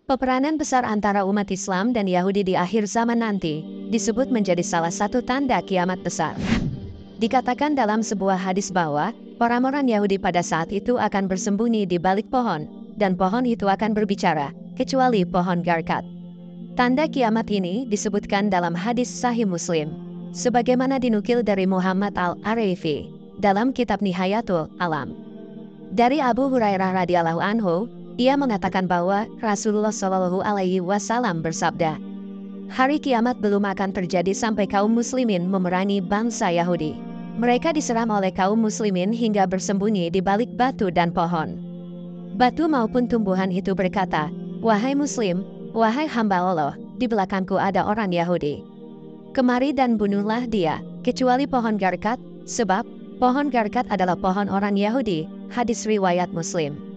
Peperanan besar antara umat Islam dan Yahudi di akhir zaman nanti disebut menjadi salah satu tanda kiamat besar. Dikatakan dalam sebuah hadis bahwa orang-orang Yahudi pada saat itu akan bersembunyi di balik pohon, dan pohon itu akan berbicara, kecuali pohon Garkat. Tanda kiamat ini disebutkan dalam hadis Sahih Muslim, sebagaimana dinukil dari Muhammad Al-Arifi dalam kitab Nihayatul Alam. Dari Abu Hurairah radhiyallahu anhu, ia mengatakan bahwa Rasulullah Shallallahu Alaihi Wasallam bersabda, "Hari kiamat belum akan terjadi sampai kaum muslimin memerangi bangsa Yahudi. Mereka diserang oleh kaum muslimin hingga bersembunyi di balik batu dan pohon. Batu maupun tumbuhan itu berkata, 'Wahai muslim, wahai hamba Allah, di belakangku ada orang Yahudi. Kemari dan bunuhlah dia, kecuali pohon Garkat, sebab pohon Garkat adalah pohon orang Yahudi.'" Hadis riwayat Muslim.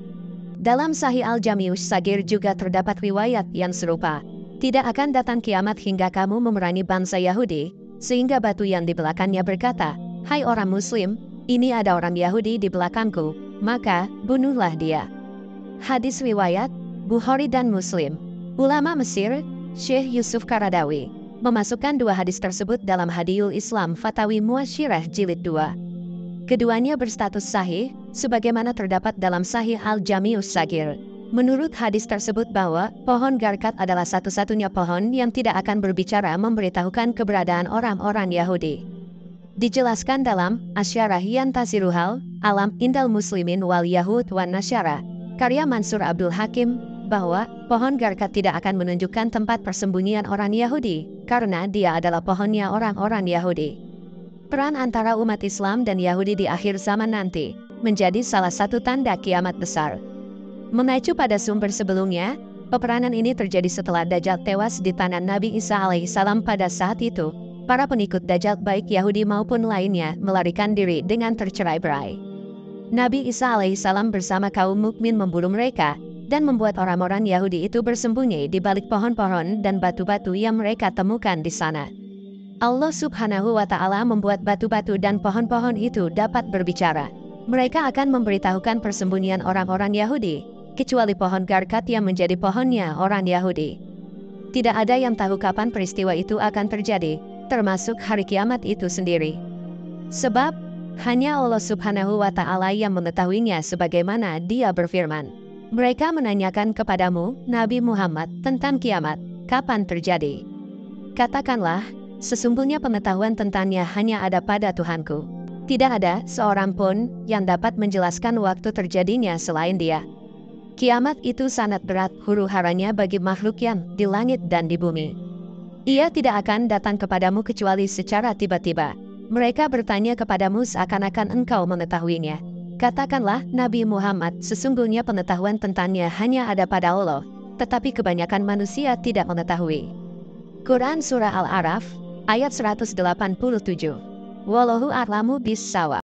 Dalam Sahih Al-Jami'us Sagir juga terdapat riwayat yang serupa. Tidak akan datang kiamat hingga kamu memerangi bangsa Yahudi, sehingga batu yang di belakangnya berkata, "Hai orang muslim, ini ada orang Yahudi di belakangku, maka bunuhlah dia." Hadis riwayat Bukhari dan Muslim. Ulama Mesir, Syekh Yusuf Qaradawi, memasukkan dua hadis tersebut dalam Hadiyul Islam Fatawi Muasyirah Jilid 2. Keduanya berstatus sahih, sebagaimana terdapat dalam Sahih Al-Jami'us Sagir. Menurut hadis tersebut bahwa pohon Garkat adalah satu-satunya pohon yang tidak akan berbicara memberitahukan keberadaan orang-orang Yahudi. Dijelaskan dalam Asyarah Yantasiruhal, Alam Indal Muslimin wal Yahud wan Nasyara, karya Mansur Abdul Hakim, bahwa pohon Garkat tidak akan menunjukkan tempat persembunyian orang Yahudi, karena dia adalah pohonnya orang-orang Yahudi. Peran antara umat Islam dan Yahudi di akhir zaman nanti menjadi salah satu tanda kiamat besar. Mengacu pada sumber sebelumnya, peperanan ini terjadi setelah Dajjal tewas di tangan Nabi Isa alaihissalam. Pada saat itu, para pengikut Dajjal baik Yahudi maupun lainnya melarikan diri dengan tercerai-berai. Nabi Isa alaihissalam bersama kaum mukmin memburu mereka dan membuat orang-orang Yahudi itu bersembunyi di balik pohon-pohon dan batu-batu yang mereka temukan di sana. Allah Subhanahu wa Ta'ala membuat batu-batu dan pohon-pohon itu dapat berbicara. Mereka akan memberitahukan persembunyian orang-orang Yahudi, kecuali pohon Garkat yang menjadi pohonnya orang Yahudi. Tidak ada yang tahu kapan peristiwa itu akan terjadi, termasuk hari kiamat itu sendiri. Sebab, hanya Allah Subhanahu wa Ta'ala yang mengetahuinya, sebagaimana Dia berfirman, "Mereka menanyakan kepadamu, Nabi Muhammad, tentang kiamat, kapan terjadi? Katakanlah, sesungguhnya pengetahuan tentangnya hanya ada pada Tuhanku. Tidak ada seorang pun yang dapat menjelaskan waktu terjadinya selain Dia. Kiamat itu sangat berat huru-haranya bagi makhluk yang di langit dan di bumi. Ia tidak akan datang kepadamu kecuali secara tiba-tiba. Mereka bertanya kepadamu seakan-akan engkau mengetahuinya. Katakanlah, Nabi Muhammad, sesungguhnya pengetahuan tentangnya hanya ada pada Allah, tetapi kebanyakan manusia tidak mengetahui." Quran Surah Al-A'raf, ayat 187. Wallahu a'lamu bis-shawab.